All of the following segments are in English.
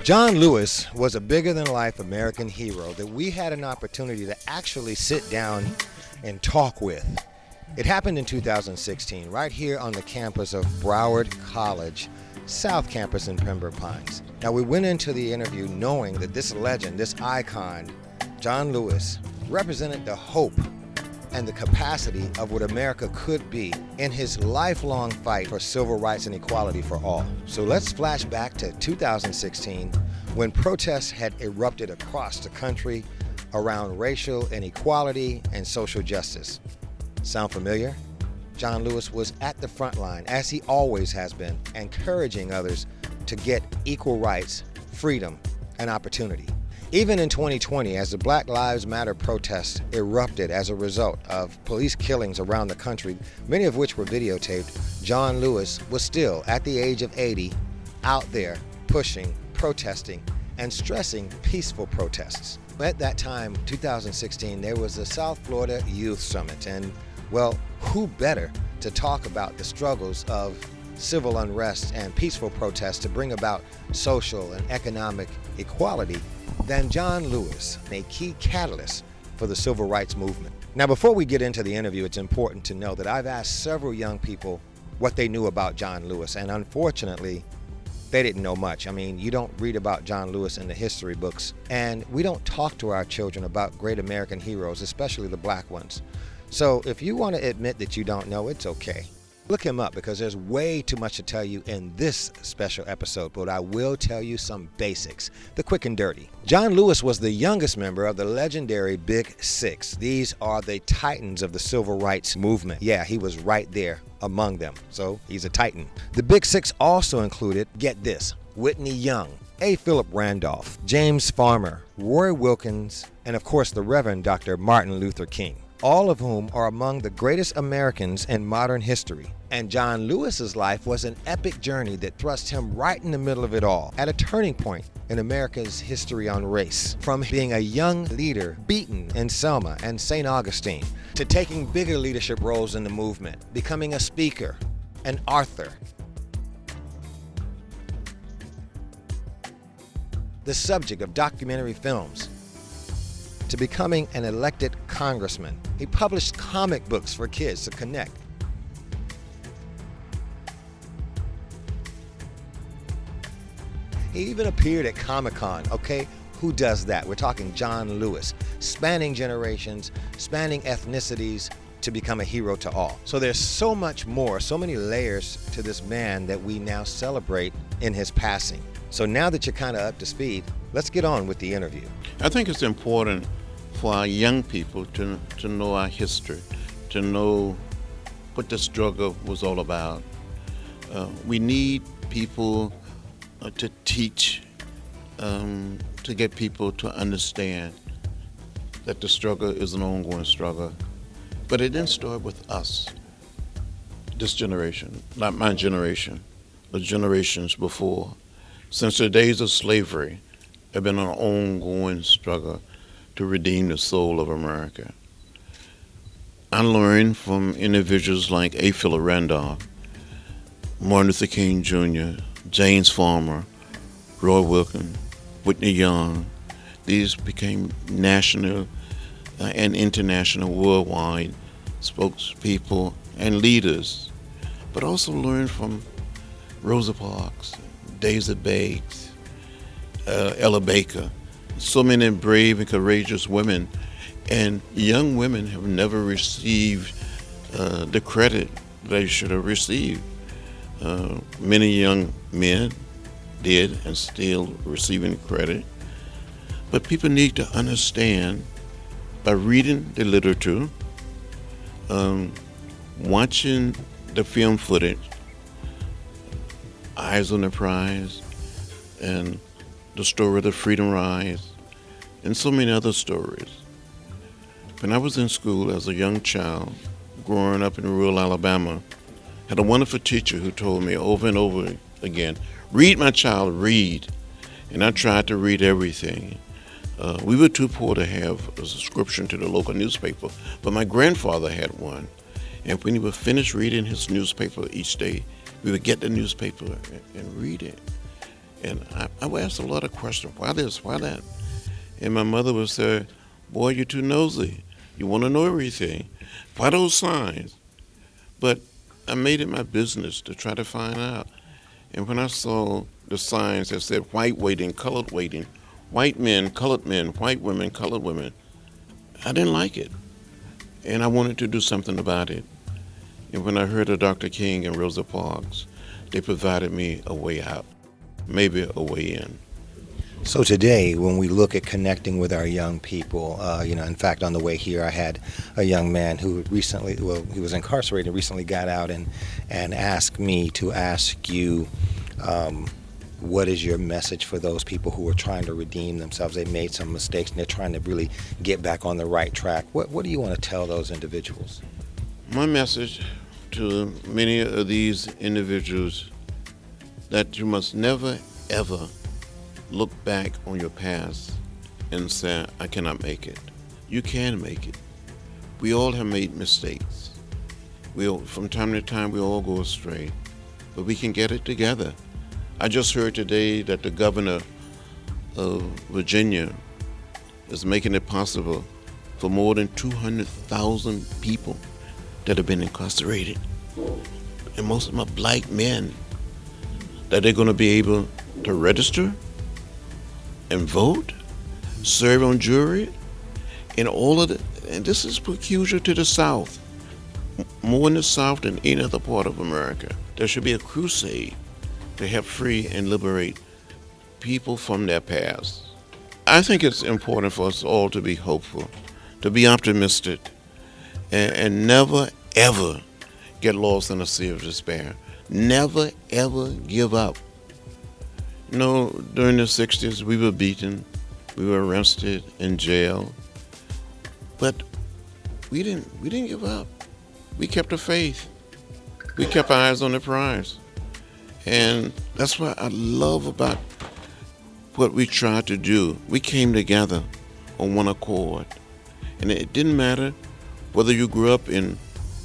John Lewis was a bigger-than-life American hero that we had an opportunity to actually sit down and talk with. It happened in 2016, right here on the campus of Broward College South Campus in Pembroke Pines. Now, we went into the interview knowing that this legend, this icon, John Lewis, represented the hope and the capacity of what America could be in his lifelong fight for civil rights and equality for all. So let's flash back to 2016 when protests had erupted across the country around racial inequality and social justice. Sound familiar? John Lewis was at the front line, as he always has been, encouraging others to get equal rights, freedom, and opportunity. Even in 2020, as the Black Lives Matter protests erupted as a result of police killings around the country, many of which were videotaped, John Lewis was still, at the age of 80, out there pushing, protesting, and stressing peaceful protests. At that time, 2016, there was the South Florida Youth Summit, and well, who better to talk about the struggles of civil unrest and peaceful protests to bring about social and economic equality than John Lewis, a key catalyst for the civil rights movement. Now, before we get into the interview, it's important to know that I've asked several young people what they knew about John Lewis, and unfortunately, they didn't know much. I mean, you don't read about John Lewis in the history books, and we don't talk to our children about great American heroes, especially the black ones. So if you want to admit that you don't know, it's okay. Look him up, because there's way too much to tell you in this special episode, but I will tell you some basics, the quick and dirty. John Lewis was the youngest member of the legendary Big Six. These are the titans of the civil rights movement. Yeah, he was right there among them, so he's a titan. The Big Six also included, get this, Whitney Young, Phillip Randolph, James Farmer, Roy Wilkins, and of course the Reverend Dr. Martin Luther King, all of whom are among the greatest Americans in modern history. And John Lewis's life was an epic journey that thrust him right in the middle of it all, at a turning point in America's history on race. From being a young leader beaten in Selma and St. Augustine, to taking bigger leadership roles in the movement, becoming a speaker, an author, the subject of documentary films, to becoming an elected congressman. He published comic books for kids to connect. He even appeared at Comic-Con, okay? Who does that? We're talking John Lewis, spanning generations, spanning ethnicities to become a hero to all. So there's so much more, so many layers to this man that we now celebrate in his passing. So now that you're kind of up to speed, let's get on with the interview. I think it's important for our young people to know our history, to know what the struggle was all about. We need people to teach, to get people to understand that the struggle is an ongoing struggle. But it didn't start with us, this generation, not my generation, the generations before. Since the days of slavery, have been an ongoing struggle to redeem the soul of America. I learned from individuals like Phillip Randolph, Martin Luther King Jr., James Farmer, Roy Wilkins, Whitney Young. These became national and international, worldwide spokespeople and leaders, but also learned from Rosa Parks, Daisy Beggs, Ella Baker, so many brave and courageous women, and young women have never received the credit they should have received. Many young men did and still receiving credit, but people need to understand by reading the literature, watching the film footage, Eyes on the Prize, and the story of the Freedom Rise, and so many other stories. When I was in school as a young child, growing up in rural Alabama, I had a wonderful teacher who told me over and over again, read, my child, read. And I tried to read everything. We were too poor to have a subscription to the local newspaper, but my grandfather had one. And when he would finish reading his newspaper each day, we would get the newspaper and read it. And I would ask a lot of questions. Why this? Why that? And my mother would say, boy, you're too nosy. You want to know everything. Why those signs? But I made it my business to try to find out. And when I saw the signs that said white waiting, colored waiting, white men, white women, colored women, I didn't like it. And I wanted to do something about it. And when I heard of Dr. King and Rosa Parks, they provided me a way out, maybe a way in. So today, when we look at connecting with our young people, in fact, on the way here, I had a young man who recently, he was incarcerated, recently got out and asked me to ask you, what is your message for those people who are trying to redeem themselves? They made some mistakes and they're trying to really get back on the right track. What do you want to tell those individuals? My message to many of these individuals that you must never, ever look back on your past and say, I cannot make it. You can make it. We all have made mistakes. From time to time, we all go astray, but we can get it together. I just heard today that the governor of Virginia is making it possible for more than 200,000 people that have been incarcerated, and most of them are black men, that they're going to be able to register and vote, serve on jury, and all of it. And this is peculiar to the South, more in the South than any other part of America. There should be a crusade to help free and liberate people from their past. I think it's important for us all to be hopeful, to be optimistic, and never, ever get lost in a sea of despair. Never, ever give up. You know, during the 60s, we were beaten, we were arrested, in jail, but we didn't give up. We kept the faith. We kept our eyes on the prize. And that's what I love about what we tried to do. We came together on one accord. And it didn't matter whether you grew up in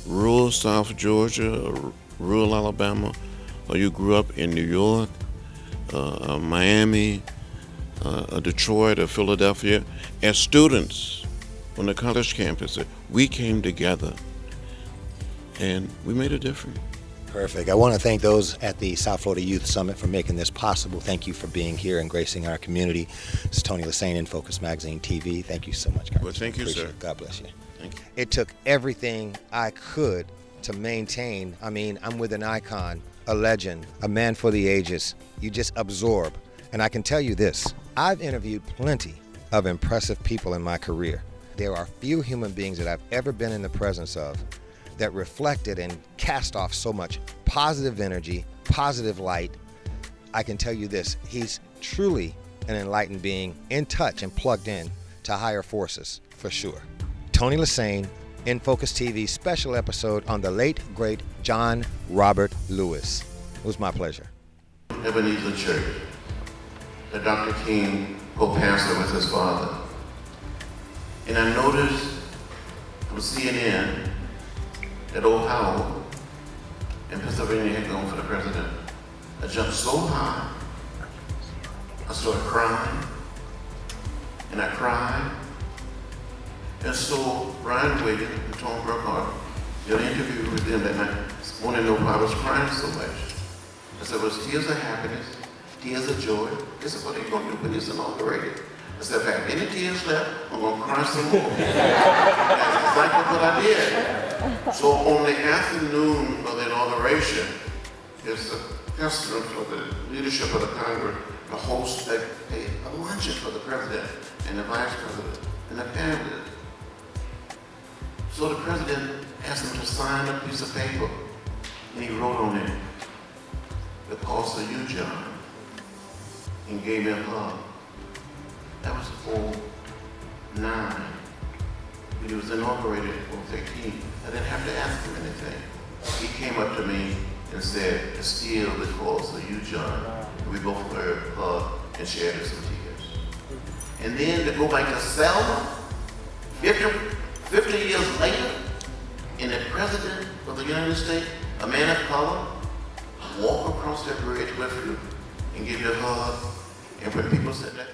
rural South Georgia or rural Alabama, or you grew up in New York, Miami, Detroit, or Philadelphia. As students on the college campus, we came together and we made a difference. Perfect. I want to thank those at the South Florida Youth Summit for making this possible. Thank you for being here and gracing our community. This is Tony Lassane in Focus Magazine TV. Thank you so much, Congressman. Well, thank you, Appreciate sir. it. God bless you. Thank you. It took everything I could to maintain. I mean, I'm with an icon, a legend, a man for the ages. You just absorb. And I can tell you this, I've interviewed plenty of impressive people in my career. There are few human beings that I've ever been in the presence of that reflected and cast off so much positive energy, positive light. I can tell you this, he's truly an enlightened being, in touch and plugged in to higher forces, for sure. Tony Lassane, In Focus TV special episode on the late, great John Robert Lewis. It was my pleasure. Ebenezer Church, that Dr. King co-pastor with his father. And I noticed from CNN that old Howell in Pennsylvania had gone for the president. I jumped so high, I started crying, and I cried. And so Ryan waited and Tom Burkhart did an interview with them that night, wanted to know why I was crying so much. I said, it was tears of happiness, tears of joy. They said, what are you going to do when it's inaugurated? I said, if I have any tears left, I'm going to cry some more. That's exactly what I did. So on the afternoon of the inauguration, it's a testament for the leadership of the Congress to host a luncheon for the president and the vice president and the cabinet. So the president asked him to sign a piece of paper, and he wrote on it, because of you, John, and gave me a hug. That was 2009. When he was inaugurated in 2015, I didn't have to ask him anything. He came up to me and said, it's still because of you, John. And we both were hugged and shared some tears. And then to go back to Selma, 50 years later, and the president of the United States, a man of color, walk across that bridge with you and give you a hug. And when people said that,